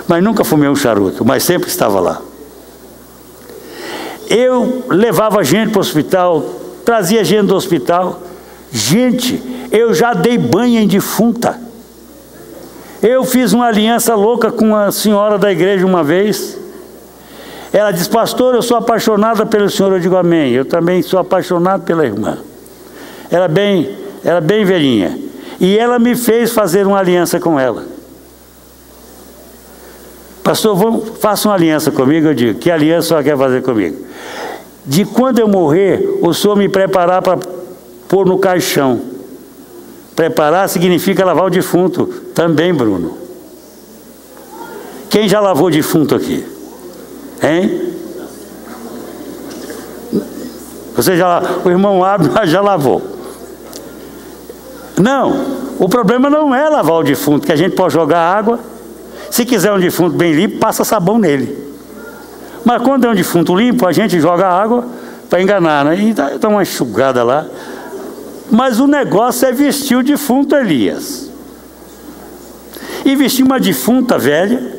Mas nunca fumei um charuto, mas sempre estava lá. Eu levava gente para o hospital, trazia gente do hospital. Gente, eu já dei banho em defunta. Eu fiz uma aliança louca com a senhora da igreja uma vez. Ela disse: pastor, eu sou apaixonada pelo senhor. Eu digo: amém. Eu também sou apaixonado pela irmã. Era bem velhinha. E ela me fez fazer uma aliança com ela. Pastor, faça uma aliança comigo. Eu digo: que aliança o senhor quer fazer comigo? De quando eu morrer, o senhor me preparar para pôr no caixão. Preparar significa lavar o defunto. Também, Bruno. Quem já lavou defunto aqui? Hein? Você já, o irmão Abner já lavou. Não, o problema não é lavar o defunto, que a gente pode jogar água. Se quiser um defunto bem limpo, passa sabão nele. Mas quando é um defunto limpo, a gente joga água para enganar, né? E dá uma enxugada lá. Mas o negócio é vestir o defunto, Elias. E vestir uma defunta velha,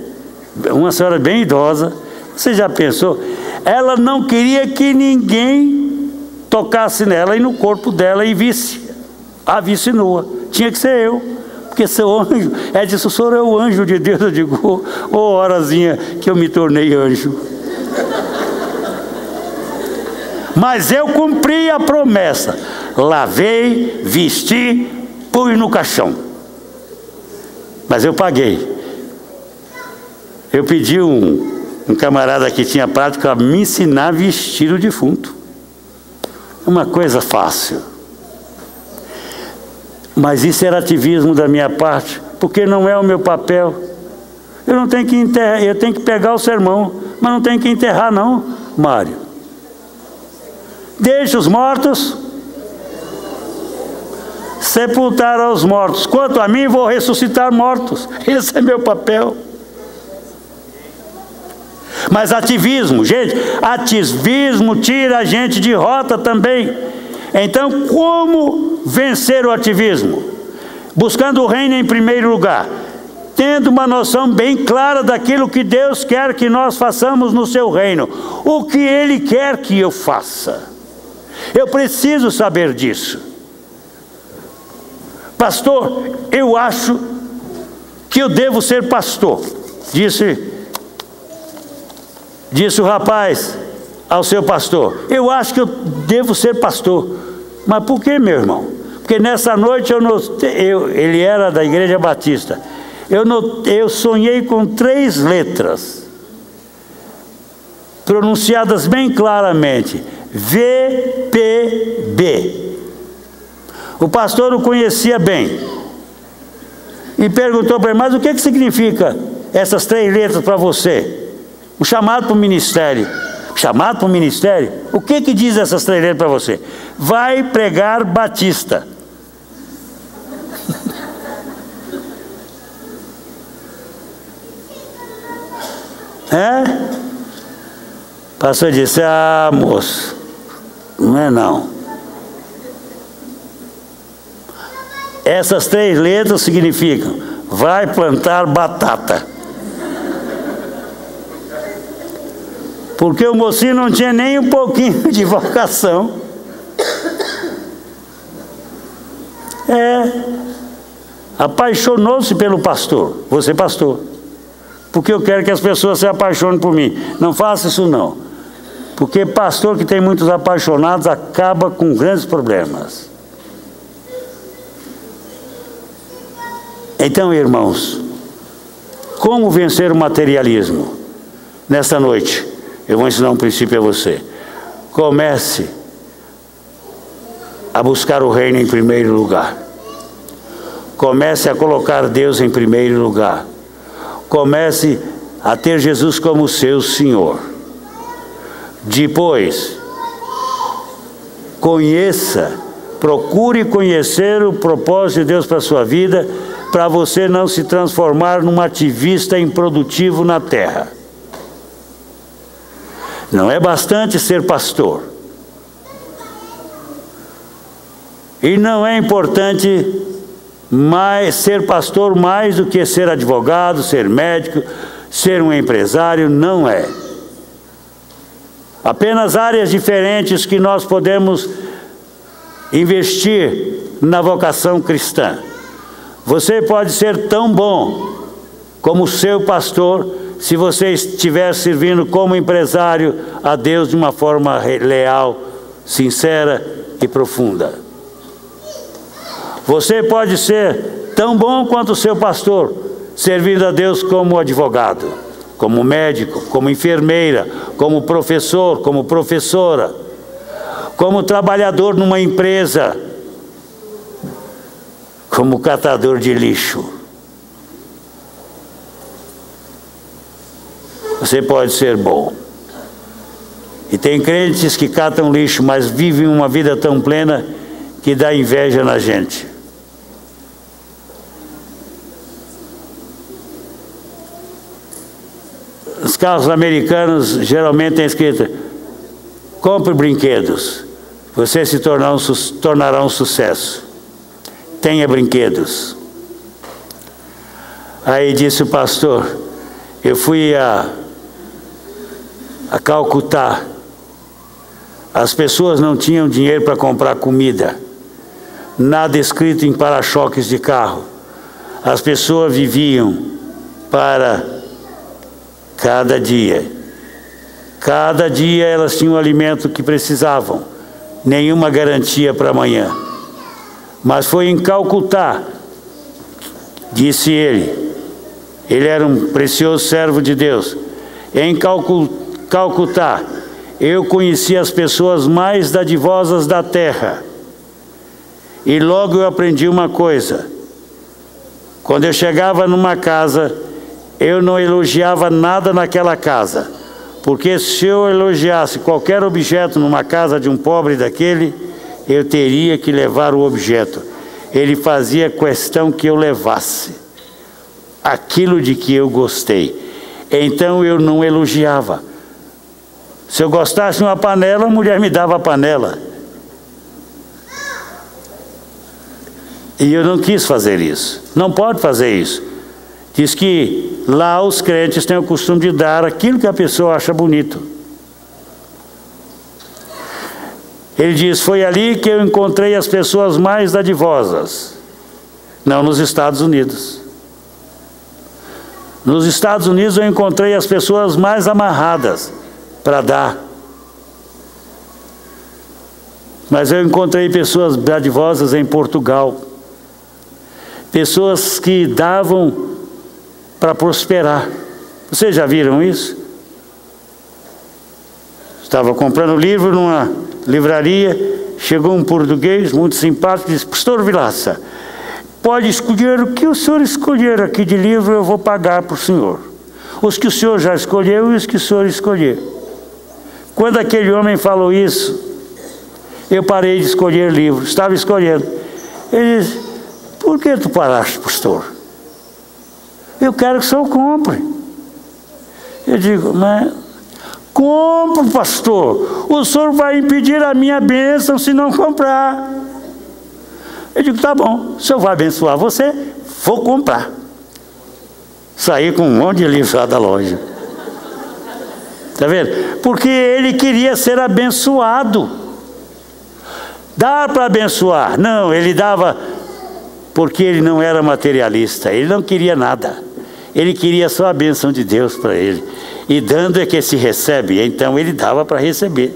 uma senhora bem idosa. Você já pensou? Ela não queria que ninguém tocasse nela e no corpo dela e a visse nua. Tinha que ser eu, porque seu anjo, ela disse, o senhor é o anjo de Deus. Eu digo, horazinha que eu me tornei anjo. Mas eu cumpri a promessa, lavei, vesti, pus no caixão. Mas eu paguei. Eu pedi um camarada que tinha prática a me ensinar a vestir o defunto. Uma coisa fácil. Mas isso era ativismo da minha parte, porque não é o meu papel. Eu não tenho que enterrar, eu tenho que pegar o sermão, mas não tenho que enterrar não, Mário. Deixa os mortos sepultar aos mortos. Quanto a mim, vou ressuscitar mortos. Esse é meu papel. Mas ativismo, gente, ativismo tira a gente de rota também. Então, como vencer o ativismo? Buscando o reino em primeiro lugar, tendo uma noção bem clara daquilo que Deus quer que nós façamos no seu reino, o que Ele quer que eu faça. Eu preciso saber disso. Pastor, eu acho que eu devo ser pastor, disse o rapaz ao seu pastor. Eu acho que eu devo ser pastor. Mas por que, meu irmão? Porque nessa noite ele era da Igreja Batista. Eu sonhei com 3 letras, pronunciadas bem claramente: VPB. O pastor o conhecia bem e perguntou para ele, mas o que significa essas 3 letras para você? O chamado para o ministério. Chamado para o ministério? O que diz essas 3 letras para você? Vai pregar batista. O pastor disse, moço, não é não. Essas 3 letras significam, vai plantar batata. Porque o mocinho não tinha nem um pouquinho de vocação. Apaixonou-se pelo pastor. Você pastor. Porque eu quero que as pessoas se apaixonem por mim. Não faça isso não. Porque pastor que tem muitos apaixonados acaba com grandes problemas. Então, irmãos, como vencer o materialismo? Nesta noite, eu vou ensinar um princípio a você. Comece a buscar o reino em primeiro lugar. Comece a colocar Deus em primeiro lugar. Comece a ter Jesus como seu Senhor. Depois, procure conhecer o propósito de Deus para a sua vida, para você não se transformar num ativista improdutivo na terra. Não é bastante ser pastor. E não é importante ser pastor mais do que ser advogado, ser médico, ser um empresário, não é. Apenas áreas diferentes que nós podemos investir na vocação cristã. Você pode ser tão bom como o seu pastor, se você estiver servindo como empresário a Deus de uma forma leal, sincera e profunda. Você pode ser tão bom quanto o seu pastor, servindo a Deus como advogado, como médico, como enfermeira, como professor, como professora, como trabalhador numa empresa, como catador de lixo. Você pode ser bom. E tem crentes que catam lixo, mas vivem uma vida tão plena que dá inveja na gente. Os carros americanos geralmente têm escrito: compre brinquedos, você se tornará um sucesso. Tenha brinquedos. Aí disse o pastor: Eu fui a Calcutá. As pessoas não tinham dinheiro para comprar comida, nada escrito em para-choques de carro. As pessoas viviam para cada dia. Cada dia elas tinham o alimento que precisavam, nenhuma garantia para amanhã. Mas foi em Calcutá, disse ele era um precioso servo de Deus. Em Calcutá, eu conheci as pessoas mais dadivosas da terra. E logo eu aprendi uma coisa. Quando eu chegava numa casa, eu não elogiava nada naquela casa. Porque se eu elogiasse qualquer objeto numa casa de um pobre daquele, eu teria que levar o objeto. Ele fazia questão que eu levasse aquilo de que eu gostei. Então eu não elogiava. Se eu gostasse de uma panela, a mulher me dava a panela. E eu não quis fazer isso. Não pode fazer isso. Diz que lá os crentes têm o costume de dar aquilo que a pessoa acha bonito. Ele diz, foi ali que eu encontrei as pessoas mais dadivosas. Não nos Estados Unidos. Nos Estados Unidos eu encontrei as pessoas mais amarradas para dar. Mas eu encontrei pessoas dadivosas em Portugal. Pessoas que davam para prosperar. Vocês já viram isso? Estava comprando livro numa livraria, chegou um português muito simpático e disse, Pastor Vilaça, pode escolher o que o senhor escolher aqui de livro, eu vou pagar para o senhor. Os que o senhor já escolheu e os que o senhor escolher. Quando aquele homem falou isso, eu parei de escolher livros, estava escolhendo. Ele disse, por que tu paraste, pastor? Eu quero que o senhor compre. Eu digo, mas compre, pastor. O senhor vai impedir a minha bênção se não comprar. Eu digo, tá bom, o senhor vai abençoar você, vou comprar. Saí com um monte de livros lá da loja. Está vendo? Porque ele queria ser abençoado. Dar para abençoar. Não, ele dava porque ele não era materialista. Ele não queria nada. Ele queria só a bênção de Deus para ele. E dando é que se recebe. Então ele dava para receber.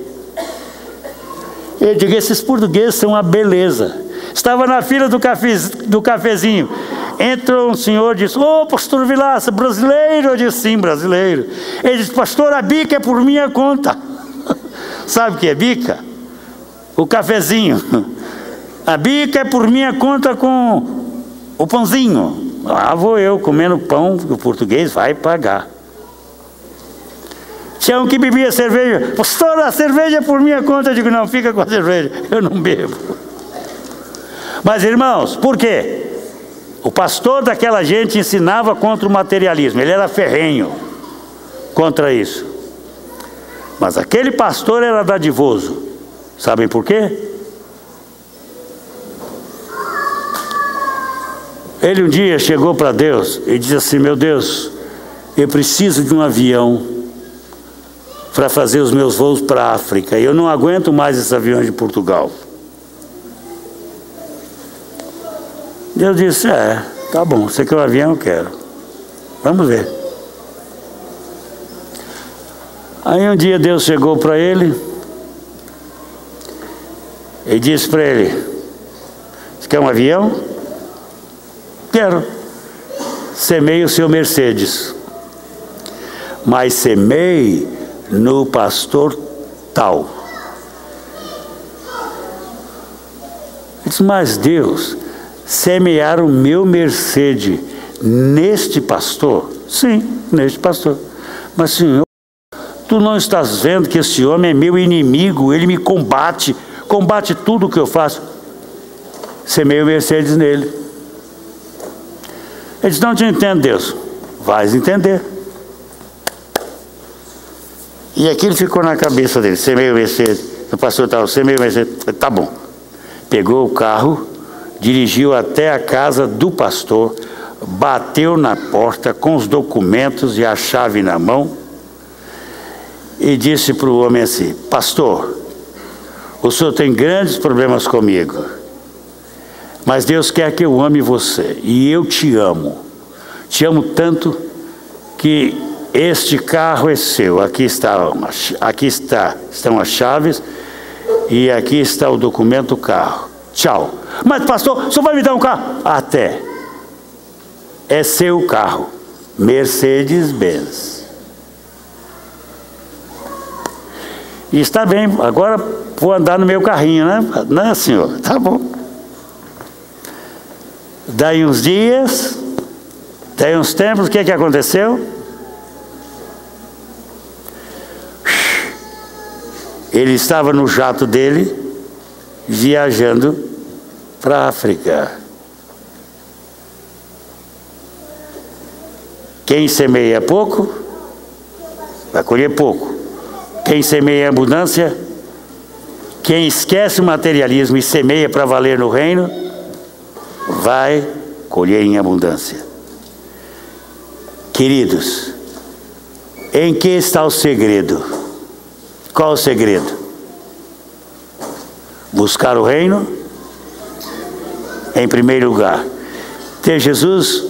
Eu digo, esses portugueses são uma beleza. Estava na fila do cafezinho. Entrou um senhor e disse, ô pastor Vilaça, brasileiro? Eu disse, sim, brasileiro. Ele disse, pastor, a bica é por minha conta. Sabe o que é bica? O cafezinho. A bica é por minha conta com o pãozinho. Lá vou eu comendo pão, que o português vai pagar. Tinha um que bebia cerveja. Pastor, a cerveja é por minha conta. Eu digo, não, fica com a cerveja. Eu não bebo. Mas, irmãos, por quê? O pastor daquela gente ensinava contra o materialismo. Ele era ferrenho contra isso. Mas aquele pastor era dadivoso. Sabem por quê? Ele um dia chegou para Deus e disse assim, meu Deus, eu preciso de um avião para fazer os meus voos para a África. Eu não aguento mais esses aviões de Portugal. Deus disse, tá bom, você quer um avião, eu quero. Vamos ver. Aí um dia Deus chegou para ele e disse para ele, você quer um avião? Quero. Semeie o seu Mercedes. Mas semeie no pastor tal. Ele disse, mas Deus, semear o meu Mercedes neste pastor? Sim, neste pastor. Mas Senhor, tu não estás vendo que esse homem é meu inimigo, ele me combate tudo o que eu faço. Semeia o Mercedes nele. Ele disse, não te entendo, Deus. Vais entender. E aquilo ficou na cabeça dele. Semeia o Mercedes. O pastor tal, semeia o Mercedes. Tá bom. Pegou o carro, dirigiu até a casa do pastor, bateu na porta com os documentos e a chave na mão e disse para o homem assim: pastor, o senhor tem grandes problemas comigo, mas Deus quer que eu ame você, e eu te amo tanto que este carro é seu. Aqui estão as chaves e aqui está o documento do carro. Tchau. Mas pastor, o senhor vai me dar um carro? Até. É seu carro, Mercedes-Benz. E está bem, agora vou andar no meu carrinho, né? Não, senhor? Tá bom. Daí uns dias, daí uns tempos, o que aconteceu? Ele estava no jato dele, viajando para a África. Quem semeia pouco, vai colher pouco. Quem semeia abundância, quem esquece o materialismo e semeia para valer no reino, vai colher em abundância. Queridos, em que está o segredo? Qual o segredo? Buscar o reino em primeiro lugar. Ter Jesus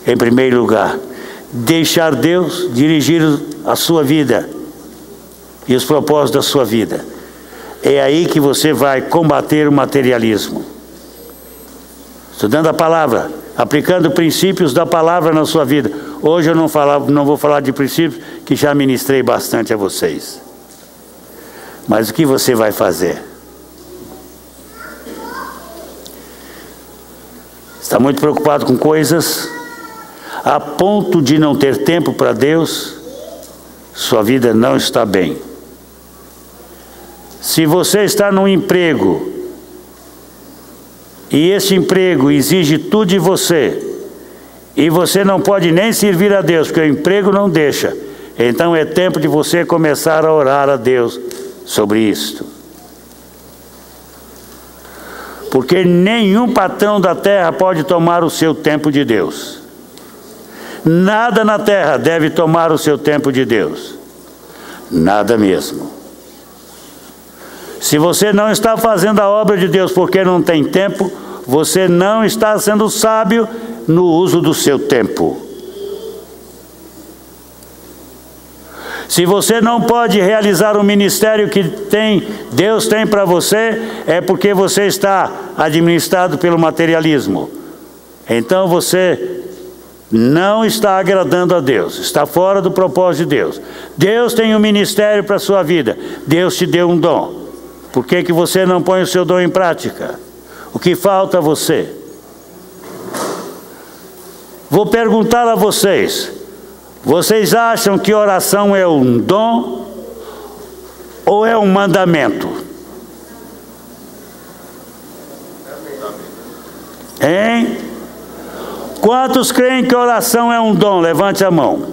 em primeiro lugar. Deixar Deus dirigir a sua vida e os propósitos da sua vida. É aí que você vai combater o materialismo. Estudando a palavra, aplicando princípios da palavra na sua vida. Hoje eu não vou falar de princípios, que já ministrei bastante a vocês. Mas o que você vai fazer? Está muito preocupado com coisas a ponto de não ter tempo para Deus? Sua vida não está bem. Se você está num emprego e esse emprego exige tudo de você e você não pode nem servir a Deus porque o emprego não deixa, então é tempo de você começar a orar a Deus sobre isto. Porque nenhum patrão da terra pode tomar o seu tempo de Deus. Nada na terra deve tomar o seu tempo de Deus. Nada mesmo. Se você não está fazendo a obra de Deus porque não tem tempo, você não está sendo sábio no uso do seu tempo. Se você não pode realizar o ministério que Deus tem para você, é porque você está administrado pelo materialismo. Então você não está agradando a Deus, está fora do propósito de Deus. Deus tem um ministério para a sua vida, Deus te deu um dom. Por que você não põe o seu dom em prática? O que falta a você? Vou perguntar a vocês: vocês acham que oração é um dom ou é um mandamento? Hein? Quantos creem que oração é um dom? Levante a mão.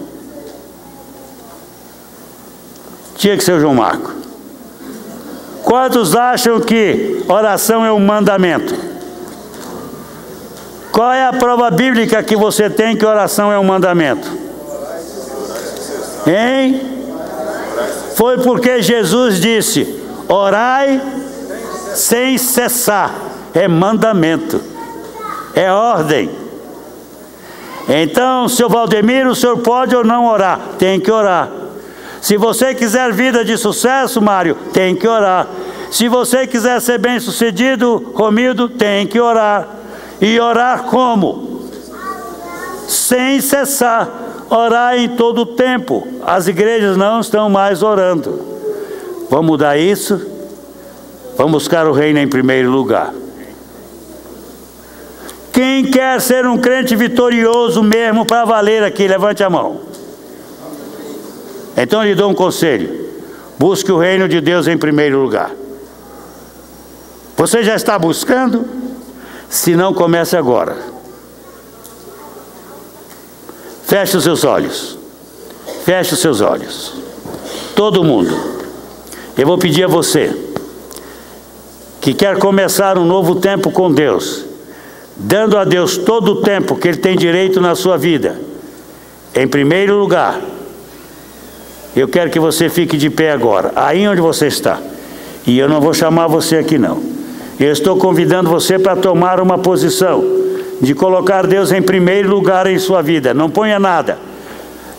Tinha que ser o João Marco. Quantos acham que oração é um mandamento? Qual é a prova bíblica que você tem que oração é um mandamento? Hein? Foi porque Jesus disse: orai sem cessar. É mandamento, é ordem. Então, seu Valdemiro, o senhor pode ou não orar? Tem que orar. Se você quiser vida de sucesso, Mário, tem que orar. Se você quiser ser bem sucedido, Romildo, tem que orar. E orar como? Sem cessar. Orar em todo o tempo. As igrejas não estão mais orando. Vamos mudar isso? Vamos buscar o reino em primeiro lugar. Quem quer ser um crente vitorioso mesmo para valer aqui, levante a mão. Então eu lhe dou um conselho: busque o reino de Deus em primeiro lugar. Você já está buscando? Se não, comece agora. Feche os seus olhos. Feche os seus olhos. Todo mundo. Eu vou pedir a você que quer começar um novo tempo com Deus, dando a Deus todo o tempo que Ele tem direito na sua vida, em primeiro lugar, eu quero que você fique de pé agora, aí onde você está. E eu não vou chamar você aqui não. Eu estou convidando você para tomar uma posição de colocar Deus em primeiro lugar em sua vida. Não ponha nada.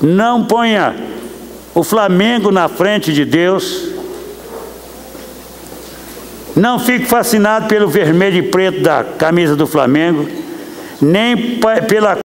Não ponha o Flamengo na frente de Deus. Não fique fascinado pelo vermelho e preto da camisa do Flamengo, nem pela